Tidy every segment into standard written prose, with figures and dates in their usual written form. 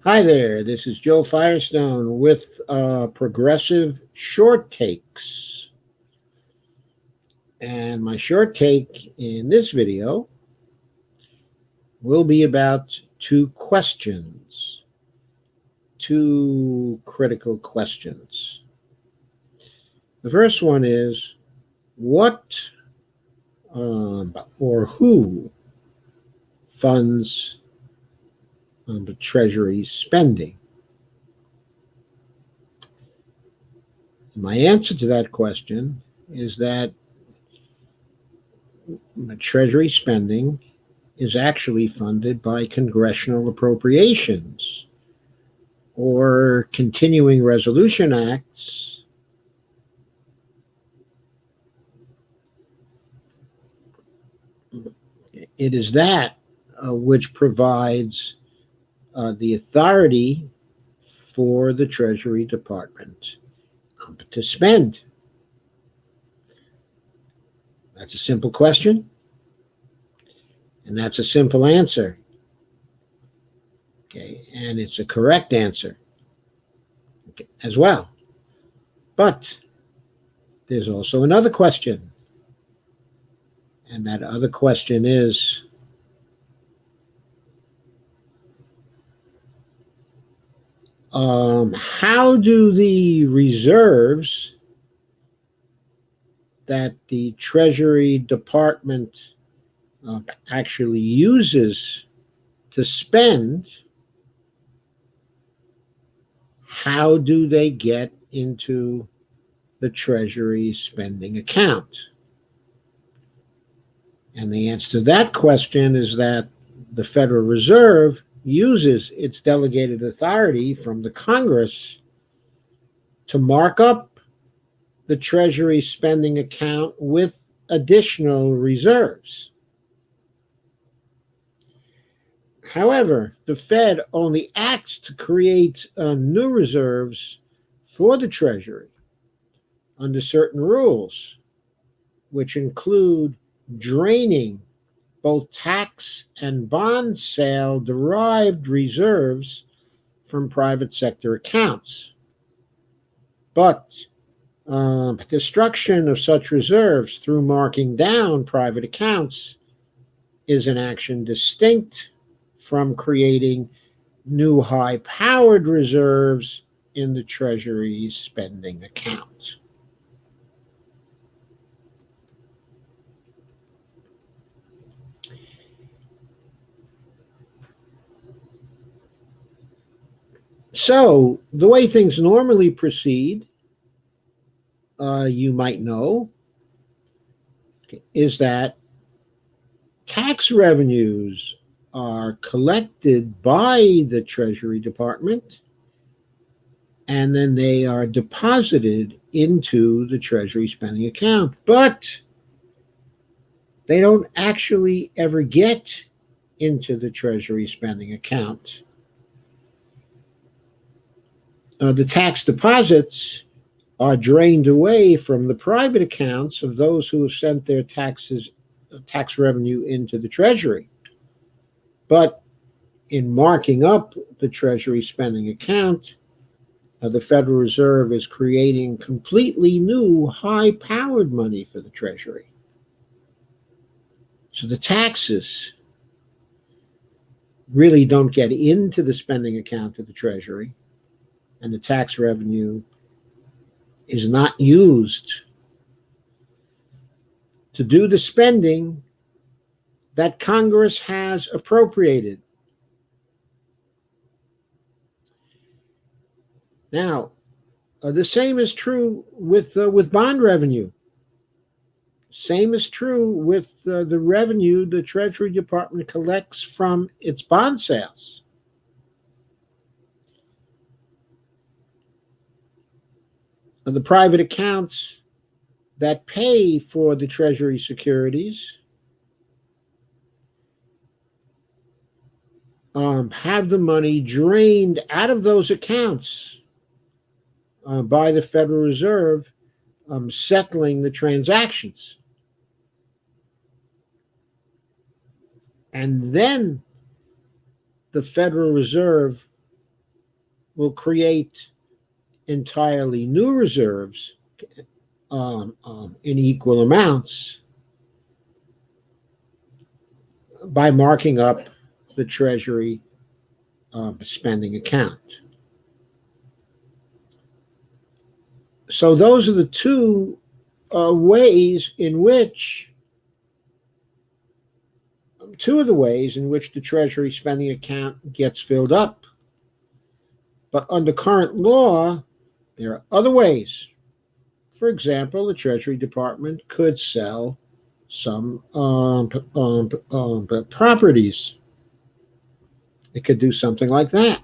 Hi there, this is Joe Firestone with Progressive Short Takes. And my short take in this video will be about two questions, two critical questions. The first one is what or who funds the Treasury spending? My answer to that question is that Treasury spending is actually funded by congressional appropriations or continuing resolution acts it is that which provides the authority for the Treasury Department to spend. That's a simple question, and that's a simple answer. Okay, and it's a correct answer as well. But there's also another question, and that other question is how do the reserves that the Treasury Department actually uses to spend, how do they get into the Treasury spending account? And the answer to that question is that the Federal Reserve uses its delegated authority from the Congress to mark up the Treasury spending account with additional reserves. However, the Fed only acts to create new reserves for the Treasury under certain rules, which include draining both tax and bond sale derived reserves from private sector accounts. But destruction of such reserves through marking down private accounts is an action distinct from creating new high-powered reserves in the Treasury's spending account. So, the way things normally proceed, you might know, is that tax revenues are collected by the Treasury Department and then they are deposited into the Treasury spending account. But they don't actually ever get into the Treasury spending account. The tax deposits are drained away from the private accounts of those who have sent their tax revenue into the Treasury. But in marking up the Treasury spending account, the Federal Reserve is creating completely new high-powered money for the Treasury. So the taxes really don't get into the spending account of the Treasury, and the tax revenue is not used to do the spending that Congress has appropriated. Now, the same is true with bond revenue. Same is true with the revenue the Treasury Department collects from its bond sales. The private accounts that pay for the Treasury securities have the money drained out of those accounts by the Federal Reserve settling the transactions. And then the Federal Reserve will create entirely new reserves in equal amounts by marking up the Treasury spending account. So those are the two ways in which, two of the ways in which the Treasury spending account gets filled up. But under current law, there are other ways. For example, the Treasury Department could sell some properties. It could do something like that.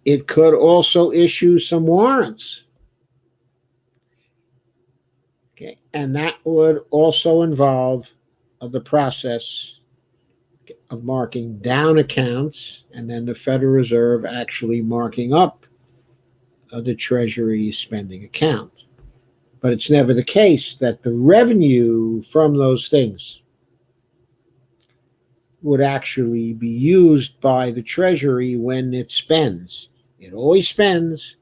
It could also issue some warrants. Okay, and that would also involve the process of marking down accounts and then the Federal Reserve actually marking up the Treasury spending account. But it's never the case that the revenue from those things would actually be used by the Treasury when it spends. It always spends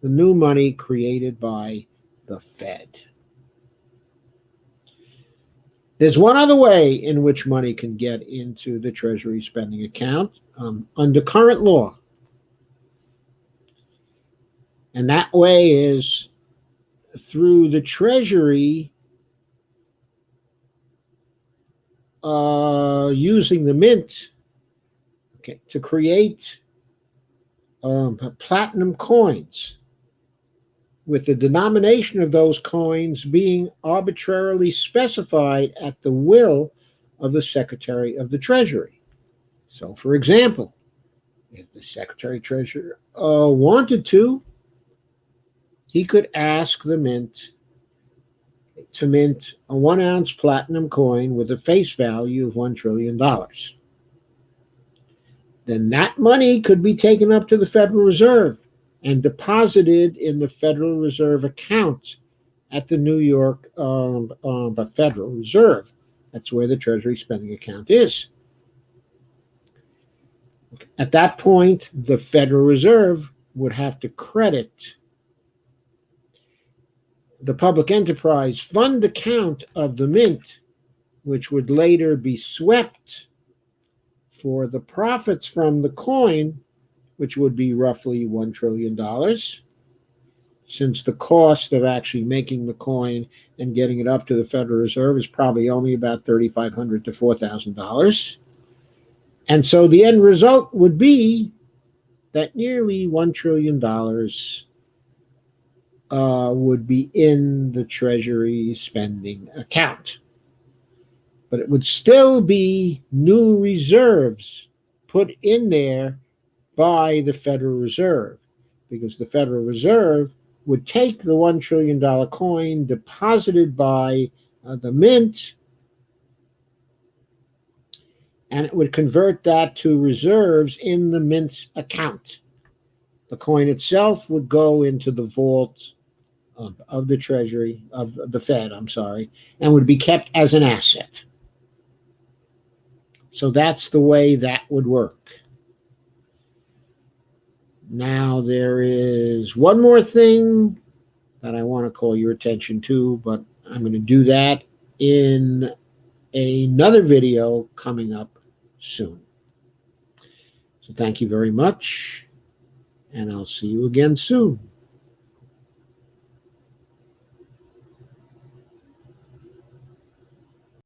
the new money created by the Fed. There's one other way in which money can get into the Treasury spending account under current law. And that way is through the Treasury using the mint, okay, to create platinum coins, with the denomination of those coins being arbitrarily specified at the will of the Secretary of the Treasury. So, for example, if the Secretary of Treasury wanted to, he could ask the mint to mint a 1-ounce platinum coin with a face value of $1 trillion. Then that money could be taken up to the Federal Reserve and deposited in the Federal Reserve account at the New York Federal Reserve. That's where the Treasury spending account is. At that point, the Federal Reserve would have to credit the public enterprise fund account of the mint, which would later be swept for the profits from the coin, which would be roughly $1 trillion, since the cost of actually making the coin and getting it up to the Federal Reserve is probably only about $3,500 to $4,000. And so the end result would be that nearly $1 trillion would be in the Treasury spending account. But it would still be new reserves put in there by the Federal Reserve, because the Federal Reserve would take the $1 trillion coin deposited by the mint, and it would convert that to reserves in the mint's account. The coin itself would go into the vault of the Treasury, of the Fed, and would be kept as an asset. So that's the way that would work. Now, there is one more thing that I want to call your attention to, but I'm going to do that in another video coming up soon. So thank you very much, and I'll see you again soon.